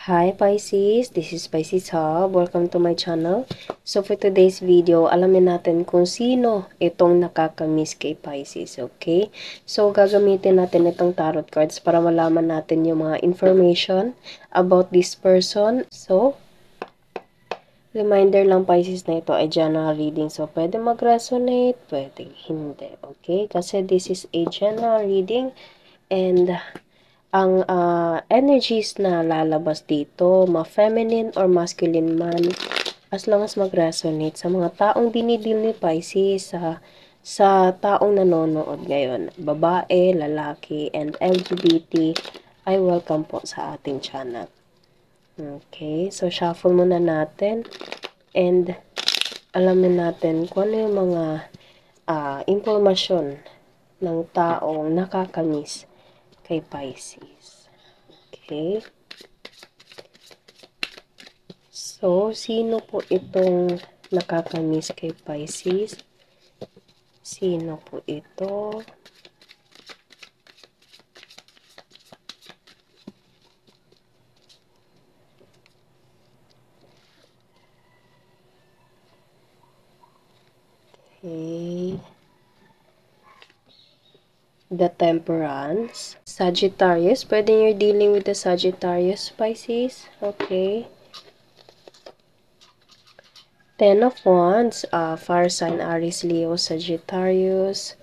Hi Pisces, this is Pisces Hub. Welcome to my channel. So for today's video, alamin natin kung sino itong nakakamiss kay Pisces, okay? So gagamitin natin itong tarot cards para malaman natin yung mga information about this person. So, reminder lang Pisces na ito ay general reading. So pwede mag-resonate, pwede hindi, okay? Kasi this is a general reading and ang energies na lalabas dito, ma-feminine or masculine man, as long as mag-resonate sa mga taong dinidil ni Pisces, sa taong nanonood ngayon, babae, lalaki, and LGBT, ay welcome po sa ating channel. Okay, so shuffle muna natin, and alamin natin kung ano yung mga impormasyon ng taong nakakamiss kay Pisces. Okay. So, sino po itong nakakamiss kay Pisces? Sino po ito? Okay. The Temperance. Sagittarius. Pwede you're dealing with the Sagittarius, Pisces. Okay. Ten of Wands. Fire sign, Aries, Leo, Sagittarius.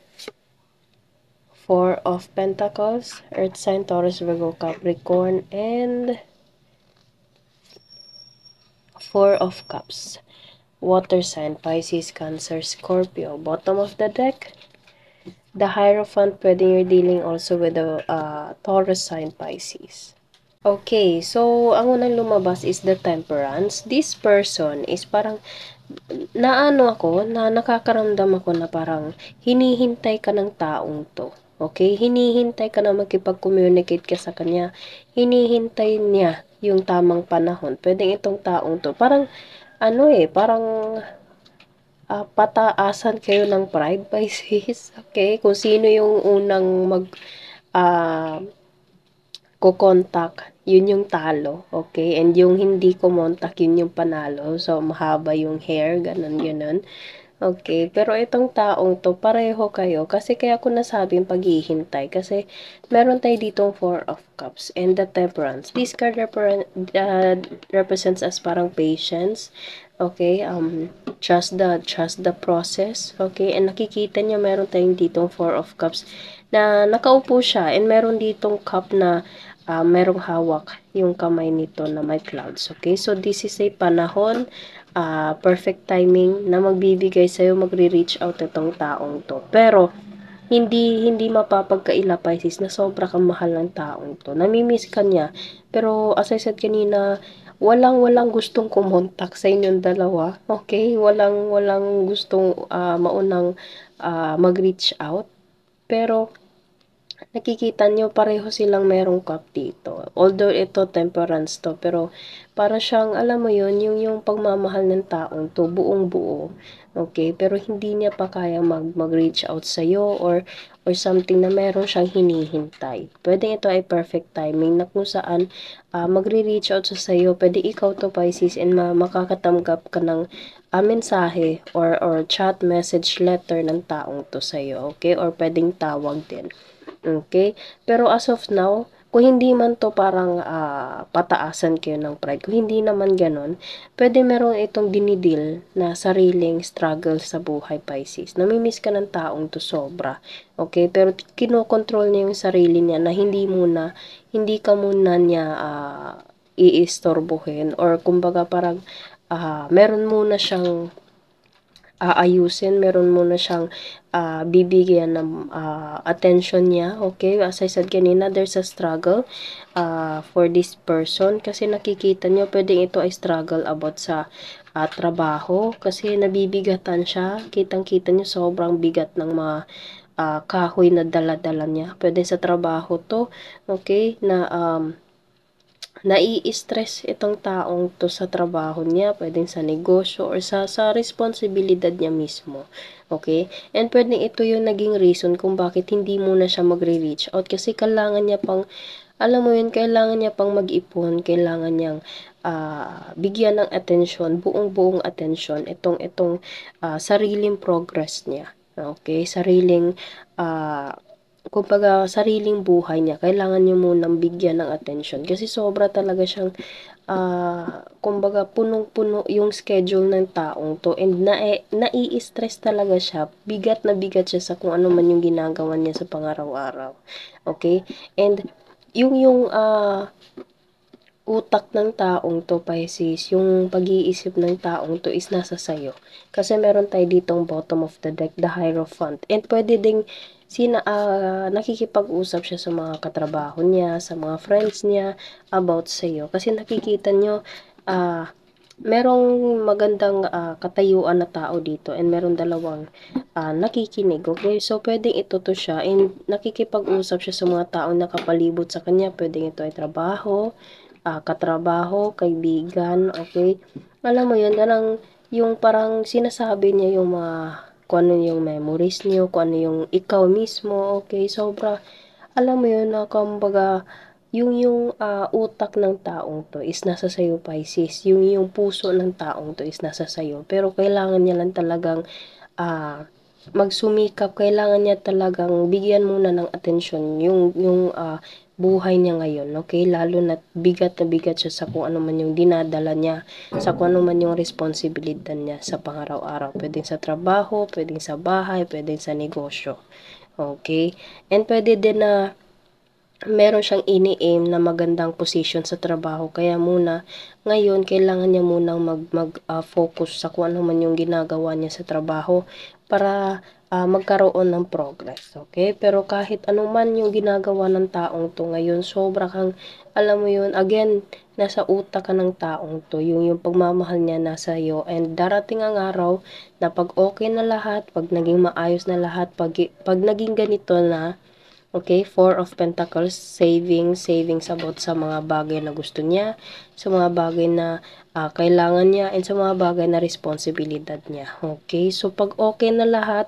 Four of Pentacles. Earth sign, Taurus, Virgo, Capricorn. And Four of Cups. Water sign, Pisces, Cancer, Scorpio. Bottom of the deck. The Hierophant, pwede you're dealing also with the Taurus sign, Pisces. Okay, so ang unang lumabas is the Temperance. This person is parang, nakakaramdam ako na parang hinihintay ka ng taong to. Okay, hinihintay ka na makipag-communicate ka sa kanya. Hinihintay niya yung tamang panahon. Pwedeng itong taong to. Parang, parang pataasan kayo ng pride, Pisces. Okay? Kung sino yung unang kukontak, yun yung talo. Okay? And yung hindi kumontak, yun yung panalo. So, mahaba yung hair, ganun. Okay, pero itong taong to, pareho kayo. Kasi kaya ko nasabing paghihintay. Kasi meron tayo ditong Four of Cups and the Temperance. This card represents as parang patience. Okay, trust the process. Okay, and nakikita nyo meron tayong ditong Four of Cups na nakaupo siya. And meron ditong cup na merong hawak yung kamay nito na may clouds. Okay, so this is a panahon, perfect timing na magbibigay sa'yo, magre-reach out itong taong to. Pero, hindi mapapagkaila, Pisces, na sobra kang mahal ng taong to. Namimiss ka niya. Pero, as I said kanina, walang gustong kumontak sa inyong dalawa. Okay? Walang gustong maunang mag-reach out. Pero, nakikita nyo, pareho silang merong cup dito. Although ito, Temperance to, pero para siyang, alam mo yun, yung pagmamahal ng taong to, buong buo. Okay? Pero hindi niya pa kaya mag-reach out sa'yo or something na meron siyang hinihintay. Pwede ito ay perfect timing na kung saan magre-reach out sa sa'yo. Pwede ikaw to, Pisces, and makakatanggap ka ng mensahe or chat, message, letter ng taong to sa'yo. Okay? Or pwedeng tawag din. Okay? Pero as of now, kung hindi man to parang pataasan kayo ng pride, kung hindi naman ganon, pwede meron itong dinidil na sariling struggle sa buhay, Pisces. Namimiss ka ng taong to sobra. Okay? Pero kinokontrol niya yung sarili niya na hindi ka muna niya iistorbohin or kumbaga parang meron muna siyang aayusin, meron muna siyang bibigyan ng attention niya. Okay, as I said kanina, there's a struggle for this person kasi nakikita niyo, pwedeng ito ay struggle about sa trabaho kasi nabibigatan siya. Kitang-kita niyo sobrang bigat ng mga kahoy na dala-dala niya. Pwede sa trabaho to, okay, na nai-stress itong taong to sa trabaho niya, pwedeng sa negosyo or sa responsibilidad niya mismo. Okay? And pwedeng ito yung naging reason kung bakit hindi muna siya magre-reach out kasi kailangan niya pang alam mo yun, kailangan niya pang mag-ipon, kailangan niyang bigyan ng atensyon, buong-buong atensyon, itong sariling progress niya. Okay? Kumbaga, sariling buhay niya, kailangan niyo munang bigyan ng atensyon. Kasi sobra talaga siyang kumbaga punong-puno yung schedule ng taong to and nai-stress talaga siya, bigat na bigat siya sa kung ano man yung ginagawa niya sa pangaraw-araw. Okay? And yung utak ng taong to, Pisces, yung pag-iisip ng taong to is nasa sayo. Kasi meron tayo ditong bottom of the deck, the Hierophant. And pwede ding nakikipag-usap siya sa mga katrabaho niya, sa mga friends niya about sa'yo. Kasi nakikita nyo, merong magandang katayuan na tao dito and meron dalawang nakikinig. Okay? So, pwedeng ito to siya and nakikipag-usap siya sa mga taong nakapalibot sa kanya. Pwedeng ito ay trabaho, katrabaho, kaibigan, okay? Alam mo yun, yung parang sinasabi niya yung mga kung ano yung memories niyo, kung ano yung ikaw mismo, okay? Sobra, alam mo yun, na kumbaga, yung utak ng taong to is nasa sayo, Pisces. Yung puso ng taong to is nasa sayo. Pero kailangan niya lang talagang magsumikap, kailangan niya talagang bigyan muna ng atensyon yung buhay niya ngayon, okay? Lalo na bigat siya sa kung ano man yung dinadala niya, sa kung ano man yung responsibilidad niya sa pangaraw-araw. Pwedeng sa trabaho, pwedeng sa bahay, pwedeng sa negosyo. Okay? And pwede din na meron siyang ini-aim na magandang position sa trabaho. Kaya muna, ngayon, kailangan niya munang mag-focus sa kung ano man yung ginagawa niya sa trabaho para magkaroon ng progress. Okay? Pero kahit anuman yung ginagawa ng taong to ngayon, sobra kang, alam mo yun, again, nasa utak ka ng taong to. Yung pagmamahal niya nasa iyo. And darating ang araw na pag okay na lahat, pag naging maayos na lahat, pag naging ganito na, okay, Four of Pentacles, savings about sa mga bagay na gusto niya, sa mga bagay na kailangan niya, and sa mga bagay na responsibilidad niya. Okay, so pag okay na lahat,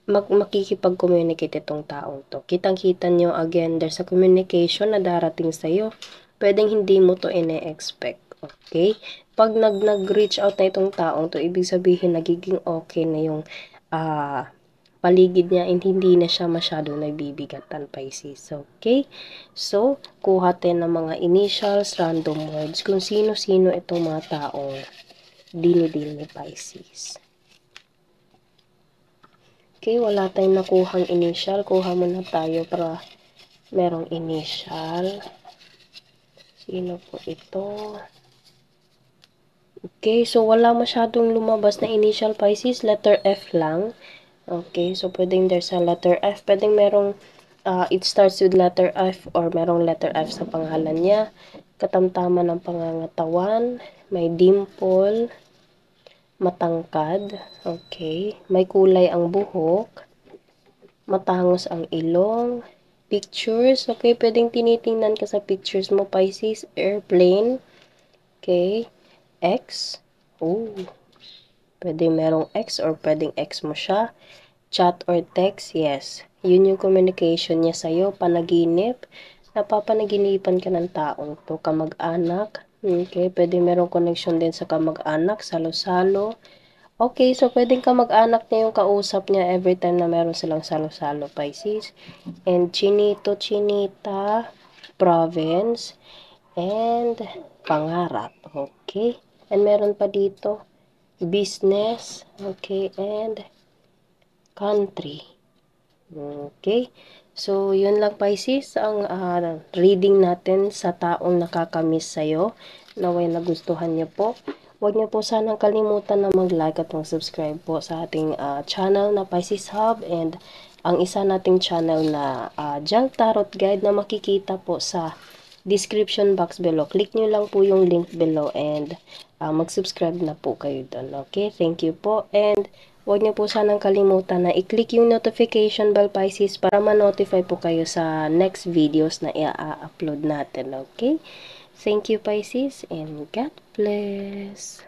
makikipag-communicate itong taong to. Kitang-kita niyo, again, there's a communication na darating sa'yo. Pwedeng hindi mo to ine-expect. Okay? Pag nag-reach out na itong taong to, ibig sabihin, nagiging okay na yung paligid niya and hindi na siya masyadong nagbibigatan, Pisces. Okay? So, kuha tayo ng mga initials, random words, kung sino-sino itong mga taong dinidil ni Pisces. Okay, wala tayong nakuhang initial. Kuha muna tayo para merong initial. Sino po ito? Okay, so wala masyadong lumabas na initial, Pisces. Letter F lang. Okay, so pwedeng there's a letter F. Pwedeng merong it starts with letter F or merong letter F sa pangalan niya. Katamtaman ng pangangatawan. May dimple. Matangkad. Okay. May kulay ang buhok. Matangos ang ilong. Pictures. Okay, pwedeng tinitingnan ka sa pictures mo, Pisces. Airplane. Okay. X. Oh. Pwedeng merong X or pwedeng X mo siya. Chat or text, yes. Yun yung communication niya sa'yo, panaginip. Napapanaginipan ka ng taong to, kamag-anak. Okay, pwede merong connection din sa kamag-anak, salo-salo. Okay, so pwedeng kamag-anak niya yung kausap niya every time na meron silang salo-salo, Pisces. And chinito, chinita, province, and pangarap. Okay, and meron pa dito, business, okay, and country. Okay? So, yun lang, Pisces, ang reading natin sa taong nakakamiss sa'yo. Naway nagustuhan niyo po. Huwag niyo po sanang kalimutan na mag-like at mag-subscribe po sa ating channel na Pisces Hub and ang isa nating channel na Junk Tarot Guide na makikita po sa description box below. Click nyo lang po yung link below and mag-subscribe na po kayo doon. Okay? Thank you po and huwag niyo po sanang kalimutan na i-click yung notification bell, Pisces, para ma-notify po kayo sa next videos na i-upload natin. Okay? Thank you, Pisces, and God bless.